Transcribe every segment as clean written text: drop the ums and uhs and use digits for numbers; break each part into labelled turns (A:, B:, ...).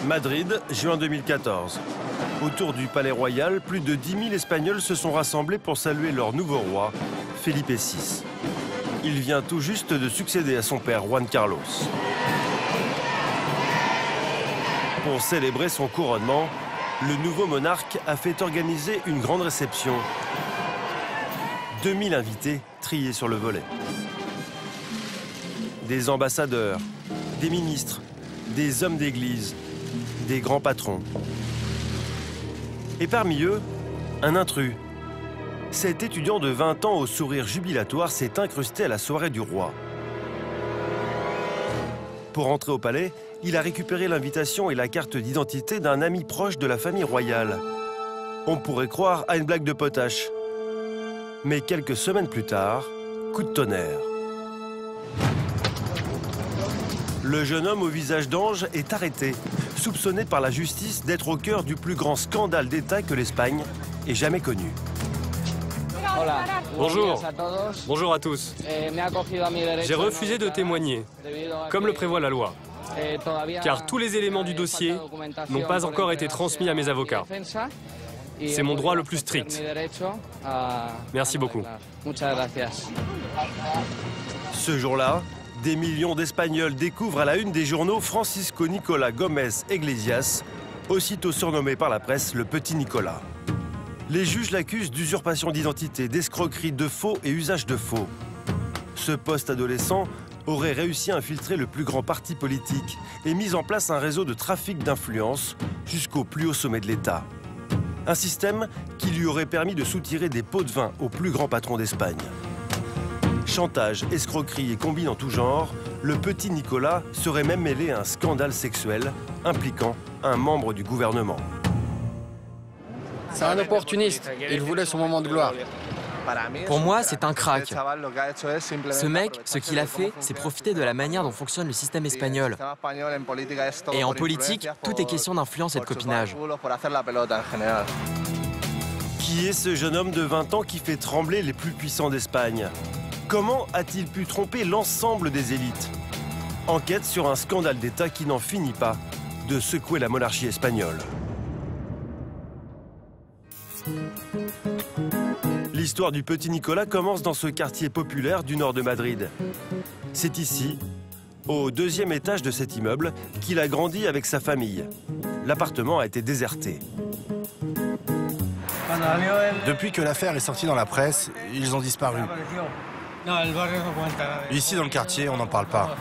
A: Madrid, juin 2014. Autour du palais royal, plus de 10 000 Espagnols se sont rassemblés pour saluer leur nouveau roi, Felipe VI. Il vient tout juste de succéder à son père, Juan Carlos. Pour célébrer son couronnement, le nouveau monarque a fait organiser une grande réception. 2000 invités triés sur le volet. Des ambassadeurs, des ministres, des hommes d'église, des grands patrons. Et parmi eux, un intrus. Cet étudiant de 20 ans au sourire jubilatoire s'est incrusté à la soirée du roi. Pour entrer au palais, il a récupéré l'invitation et la carte d'identité d'un ami proche de la famille royale. On pourrait croire à une blague de potache. Mais quelques semaines plus tard, coup de tonnerre. Le jeune homme au visage d'ange est arrêté, soupçonné par la justice d'être au cœur du plus grand scandale d'État que l'Espagne ait jamais connu.
B: Bonjour. Bonjour à tous. J'ai refusé de témoigner, comme le prévoit la loi, car tous les éléments du dossier n'ont pas encore été transmis à mes avocats. C'est mon droit le plus strict. Merci beaucoup.
A: Ce jour-là, des millions d'Espagnols découvrent à la une des journaux Francisco Nicolás Gómez Iglesias, aussitôt surnommé par la presse le Petit Nicolas. Les juges l'accusent d'usurpation d'identité, d'escroquerie, de faux et usage de faux. Ce post-adolescent aurait réussi à infiltrer le plus grand parti politique et mis en place un réseau de trafic d'influence jusqu'au plus haut sommet de l'État. Un système qui lui aurait permis de soutirer des pots de vin au plus grand patron d'Espagne. Chantage, escroquerie et combine en tout genre, le Petit Nicolas serait même mêlé à un scandale sexuel impliquant un membre du gouvernement.
C: C'est un opportuniste. Il voulait son moment de gloire.
D: Pour moi, c'est un crack. Ce mec, ce qu'il a fait, c'est profiter de la manière dont fonctionne le système espagnol. Et en politique, tout est question d'influence et de copinage.
A: Qui est ce jeune homme de 20 ans qui fait trembler les plus puissants d'Espagne? Comment a-t-il pu tromper l'ensemble des élites? Enquête sur un scandale d'État qui n'en finit pas de secouer la monarchie espagnole. L'histoire du Petit Nicolas commence dans ce quartier populaire du nord de Madrid. C'est ici, au 2e étage de cet immeuble, qu'il a grandi avec sa famille. L'appartement a été déserté.
E: Depuis que l'affaire est sortie dans la presse, ils ont disparu. Ici, dans le quartier, on n'en parle pas.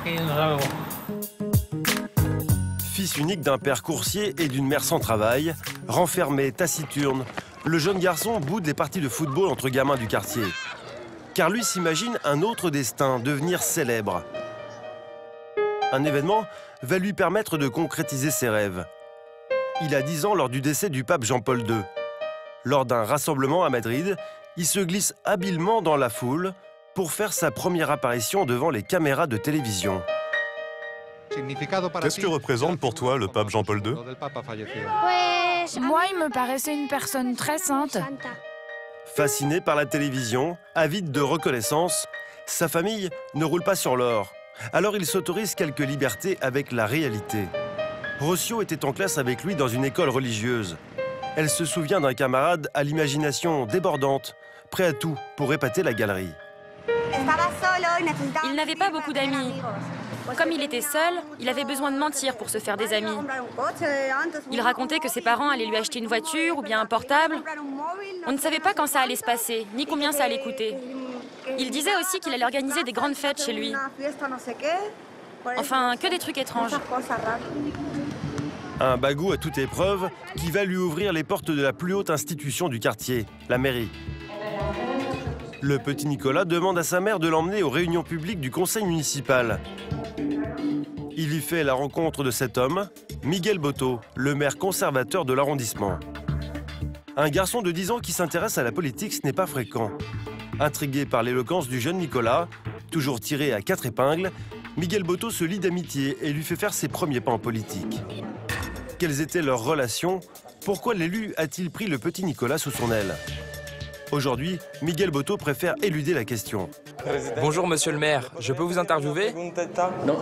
A: Fils unique d'un père coursier et d'une mère sans travail, renfermé, taciturne, le jeune garçon boude les parties de football entre gamins du quartier. Car lui s'imagine un autre destin, devenir célèbre. Un événement va lui permettre de concrétiser ses rêves. Il a 10 ans lors du décès du pape Jean-Paul II. Lors d'un rassemblement à Madrid, il se glisse habilement dans la foule pour faire sa première apparition devant les caméras de télévision.
F: Qu'est-ce que représente pour toi le pape Jean-Paul II?
G: Moi, il me paraissait une personne très sainte.
A: Fasciné par la télévision, avide de reconnaissance, sa famille ne roule pas sur l'or. Alors il s'autorise quelques libertés avec la réalité. Rocio était en classe avec lui dans une école religieuse. Elle se souvient d'un camarade à l'imagination débordante, prêt à tout pour épater la galerie.
H: Il n'avait pas beaucoup d'amis. Comme il était seul, il avait besoin de mentir pour se faire des amis. Il racontait que ses parents allaient lui acheter une voiture ou bien un portable. On ne savait pas quand ça allait se passer, ni combien ça allait coûter. Il disait aussi qu'il allait organiser des grandes fêtes chez lui. Enfin, que des trucs étranges.
A: Un bagou à toute épreuve qui va lui ouvrir les portes de la plus haute institution du quartier, la mairie. Le Petit Nicolas demande à sa mère de l'emmener aux réunions publiques du conseil municipal. Il y fait la rencontre de cet homme, Miguel Boto, le maire conservateur de l'arrondissement. Un garçon de 10 ans qui s'intéresse à la politique, ce n'est pas fréquent. Intrigué par l'éloquence du jeune Nicolas, toujours tiré à 4 épingles, Miguel Boto se lie d'amitié et lui fait faire ses premiers pas en politique. Quelles étaient leurs relations? Pourquoi l'élu a-t-il pris le Petit Nicolas sous son aile? Aujourd'hui, Miguel Boto préfère éluder la question.
I: Bonjour monsieur le maire, je peux vous interviewer?
J: Non.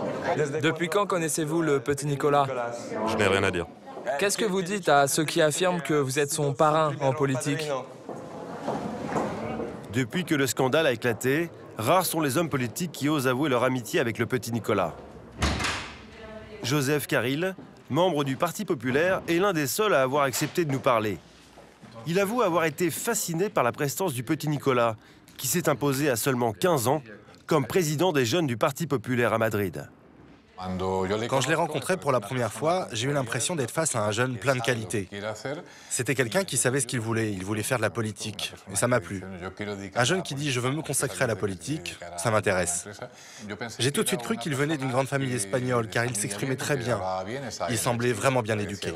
I: Depuis quand connaissez-vous le petit Nicolas?
F: Je n'ai rien à dire.
I: Qu'est-ce que vous dites à ceux qui affirment que vous êtes son parrain en politique?
A: Depuis que le scandale a éclaté, rares sont les hommes politiques qui osent avouer leur amitié avec le petit Nicolas. Joseph Carril, membre du Parti populaire, est l'un des seuls à avoir accepté de nous parler. Il avoue avoir été fasciné par la prestance du petit Nicolas, qui s'est imposé à seulement 15 ans comme président des jeunes du Parti populaire à Madrid.
E: Quand je l'ai rencontré pour la première fois, j'ai eu l'impression d'être face à un jeune plein de qualités. C'était quelqu'un qui savait ce qu'il voulait faire de la politique, et ça m'a plu. Un jeune qui dit « je veux me consacrer à la politique », ça m'intéresse. J'ai tout de suite cru qu'il venait d'une grande famille espagnole, car il s'exprimait très bien. Il semblait vraiment bien éduqué.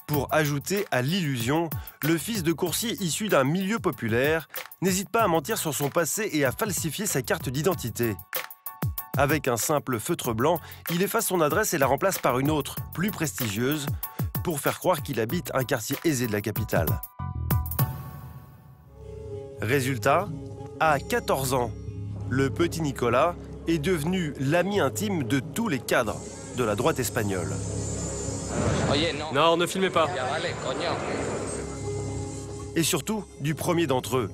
A: Pour ajouter à l'illusion, le fils de coursier issu d'un milieu populaire n'hésite pas à mentir sur son passé et à falsifier sa carte d'identité. Avec un simple feutre blanc, il efface son adresse et la remplace par une autre, plus prestigieuse, pour faire croire qu'il habite un quartier aisé de la capitale. Résultat, à 14 ans, le petit Nicolas est devenu l'ami intime de tous les cadres de la droite espagnole.
B: Non, ne filmez pas.
A: Et surtout, du premier d'entre eux,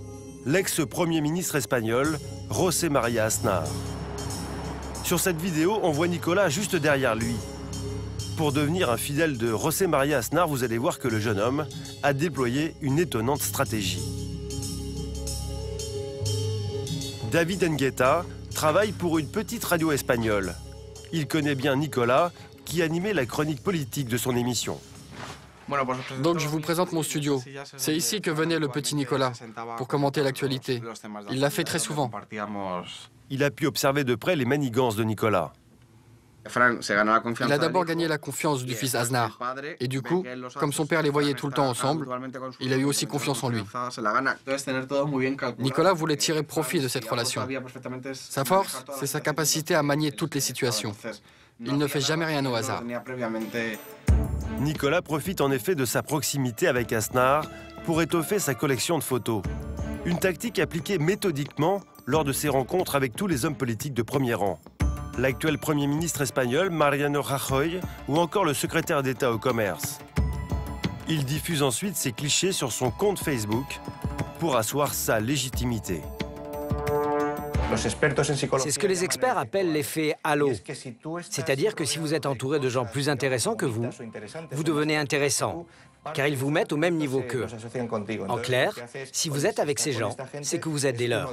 A: l'ex-premier ministre espagnol, José María Aznar. Sur cette vidéo, on voit Nicolas juste derrière lui. Pour devenir un fidèle de José María Aznar, vous allez voir que le jeune homme a déployé une étonnante stratégie. David Engueta travaille pour une petite radio espagnole. Il connaît bien Nicolas, qui animait la chronique politique de son émission.
C: Donc je vous présente mon studio. C'est ici que venait le petit Nicolas, pour commenter l'actualité. Il l'a fait très souvent.
A: Il a pu observer de près les manigances de Nicolas.
C: Il a d'abord gagné la confiance du fils Aznar. Et du coup, comme son père les voyait tout le temps ensemble, il a eu aussi confiance en lui. Nicolas voulait tirer profit de cette relation. Sa force, c'est sa capacité à manier toutes les situations. Il ne fait jamais rien au hasard.
A: Nicolas profite en effet de sa proximité avec Aznar pour étoffer sa collection de photos. Une tactique appliquée méthodiquement lors de ses rencontres avec tous les hommes politiques de premier rang. L'actuel Premier ministre espagnol, Mariano Rajoy, ou encore le secrétaire d'État au commerce. Il diffuse ensuite ses clichés sur son compte Facebook pour asseoir sa légitimité.
K: C'est ce que les experts appellent l'effet halo. C'est-à-dire que si vous êtes entouré de gens plus intéressants que vous, vous devenez intéressant, car ils vous mettent au même niveau qu'eux. En clair, si vous êtes avec ces gens, c'est que vous êtes des leurs.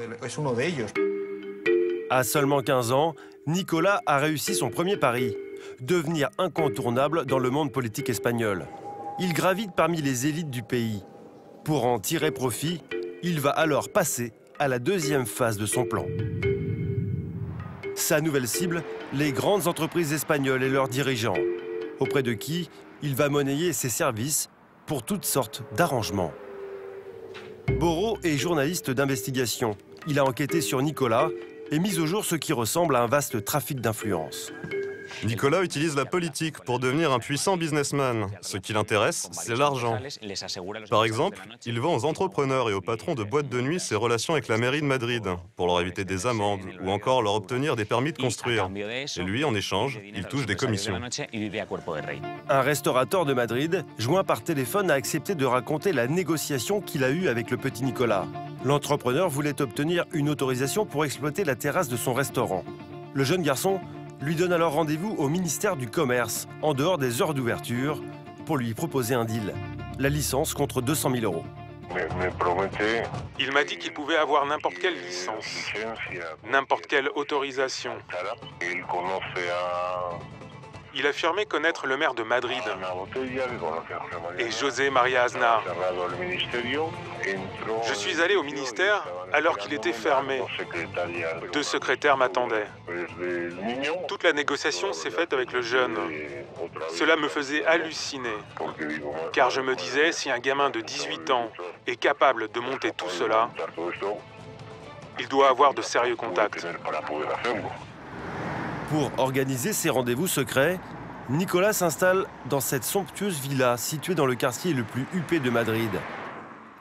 A: À seulement 15 ans, Nicolas a réussi son premier pari, devenir incontournable dans le monde politique espagnol. Il gravite parmi les élites du pays. Pour en tirer profit, il va alors passer à la deuxième phase de son plan. Sa nouvelle cible, les grandes entreprises espagnoles et leurs dirigeants, auprès de qui il va monnayer ses services pour toutes sortes d'arrangements. Borro est journaliste d'investigation. Il a enquêté sur Nicolas et mis au jour ce qui ressemble à un vaste trafic d'influence.
F: Nicolas utilise la politique pour devenir un puissant businessman. Ce qui l'intéresse, c'est l'argent. Par exemple, il vend aux entrepreneurs et aux patrons de boîtes de nuit ses relations avec la mairie de Madrid, pour leur éviter des amendes ou encore leur obtenir des permis de construire. Et lui, en échange, il touche des commissions.
A: Un restaurateur de Madrid, joint par téléphone, a accepté de raconter la négociation qu'il a eue avec le petit Nicolas. L'entrepreneur voulait obtenir une autorisation pour exploiter la terrasse de son restaurant. Le jeune garçon lui donne alors rendez-vous au ministère du Commerce, en dehors des heures d'ouverture, pour lui proposer un deal. La licence contre 200 000 €.
L: Il m'a dit qu'il pouvait avoir n'importe quelle licence, n'importe quelle autorisation. Il affirmait connaître le maire de Madrid et José María Aznar. Je suis allé au ministère alors qu'il était fermé. 2 secrétaires m'attendaient. Toute la négociation s'est faite avec le jeune. Cela me faisait halluciner, car je me disais, si un gamin de 18 ans est capable de monter tout cela, il doit avoir de sérieux contacts.
A: Pour organiser ces rendez-vous secrets, Nicolas s'installe dans cette somptueuse villa située dans le quartier le plus huppé de Madrid.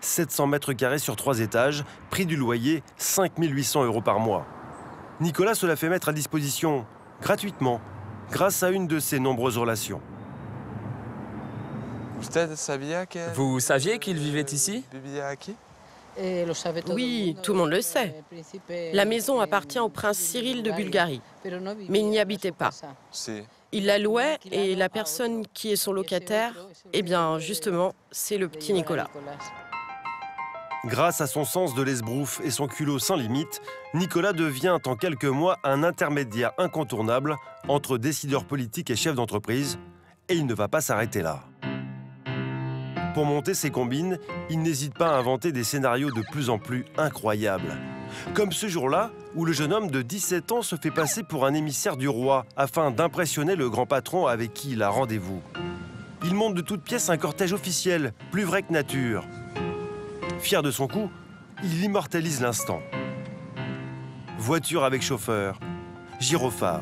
A: 700 mètres carrés sur 3 étages, prix du loyer 5 800 € par mois. Nicolas se la fait mettre à disposition gratuitement, grâce à une de ses nombreuses relations.
I: Vous saviez qu'il vivait ici?
J: Oui, tout le monde le sait. La maison appartient au prince Cyril de Bulgarie, mais il n'y habitait pas. Il la louait et la personne qui est son locataire, eh bien, justement, c'est le petit Nicolas.
A: Grâce à son sens de l'esbrouffe et son culot sans limite, Nicolas devient en quelques mois un intermédiaire incontournable entre décideurs politiques et chefs d'entreprise, et il ne va pas s'arrêter là. Pour monter ses combines, il n'hésite pas à inventer des scénarios de plus en plus incroyables. Comme ce jour-là, où le jeune homme de 17 ans se fait passer pour un émissaire du roi afin d'impressionner le grand patron avec qui il a rendez-vous. Il monte de toutes pièces un cortège officiel, plus vrai que nature. Fier de son coup, il immortalise l'instant. Voiture avec chauffeur, gyrophare.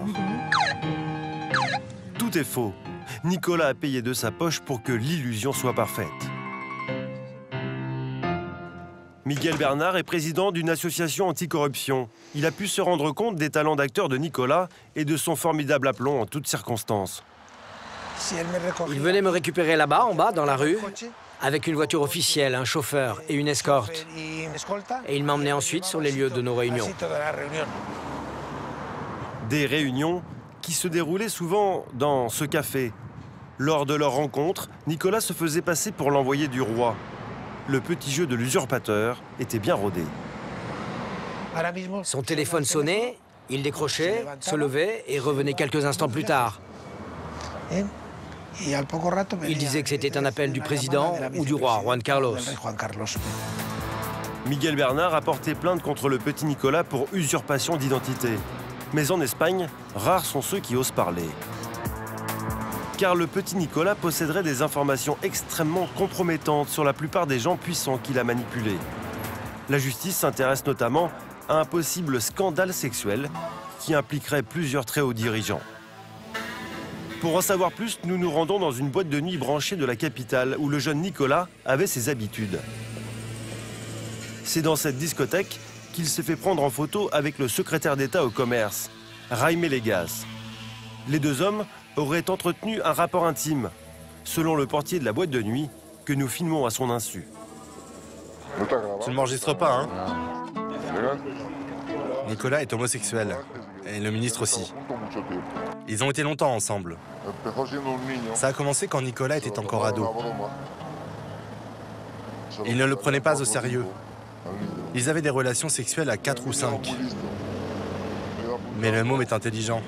A: Tout est faux. Nicolas a payé de sa poche pour que l'illusion soit parfaite. Miguel Bernard est président d'une association anticorruption. Il a pu se rendre compte des talents d'acteur de Nicolas et de son formidable aplomb en toutes circonstances.
K: Il venait me récupérer là-bas, en bas, dans la rue, avec une voiture officielle, un chauffeur et une escorte. Et il m'emmenait ensuite sur les lieux de nos réunions.
A: Des réunions qui se déroulaient souvent dans ce café. Lors de leur rencontre, Nicolas se faisait passer pour l'envoyé du roi. Le petit jeu de l'usurpateur était bien rodé.
K: Son téléphone sonnait, il décrochait, se levait et revenait quelques instants plus tard. Il disait que c'était un appel du président ou du roi, Juan Carlos.
A: Miguel Bernard a porté plainte contre le petit Nicolas pour usurpation d'identité. Mais en Espagne, rares sont ceux qui osent parler. Car le petit Nicolas posséderait des informations extrêmement compromettantes sur la plupart des gens puissants qu'il a manipulés. La justice s'intéresse notamment à un possible scandale sexuel qui impliquerait plusieurs très hauts dirigeants. Pour en savoir plus, nous nous rendons dans une boîte de nuit branchée de la capitale où le jeune Nicolas avait ses habitudes. C'est dans cette discothèque qu'il s'est fait prendre en photo avec le secrétaire d'État au commerce, Jaime Legas. Les deux hommes auraient entretenu un rapport intime, selon le portier de la boîte de nuit, que nous filmons à son insu.
E: Tu ne m'enregistres pas, hein? Nicolas est homosexuel, et le ministre aussi. Ils ont été longtemps ensemble. Ça a commencé quand Nicolas était encore ado. Ils ne le prenaient pas au sérieux. Ils avaient des relations sexuelles à 4 ou 5. Mais le môme est intelligent.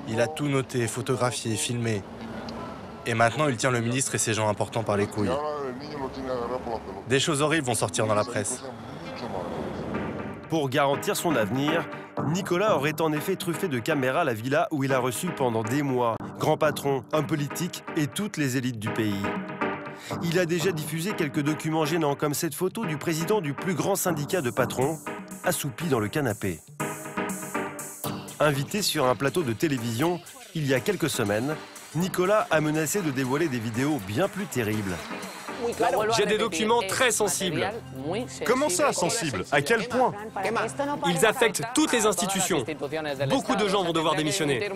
E: Il a tout noté, photographié, filmé. Et maintenant, il tient le ministre et ses gens importants par les couilles. Des choses horribles vont sortir dans la presse.
A: Pour garantir son avenir, Nicolas aurait en effet truffé de caméras la villa où il a reçu pendant des mois grands patrons, hommes politiques et toutes les élites du pays. Il a déjà diffusé quelques documents gênants comme cette photo du président du plus grand syndicat de patrons, assoupi dans le canapé. Invité sur un plateau de télévision, il y a quelques semaines, Nicolas a menacé de dévoiler des vidéos bien plus terribles.
B: J'ai des documents très sensibles.
F: Comment ça, sensibles? À quel point?
B: Ils affectent toutes les institutions. Beaucoup de gens vont devoir démissionner.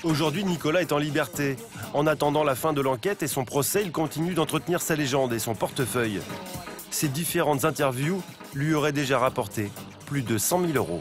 A: Aujourd'hui, Nicolas est en liberté. En attendant la fin de l'enquête et son procès, il continue d'entretenir sa légende et son portefeuille. Ses différentes interviews lui auraient déjà rapporté plus de 100 000 €.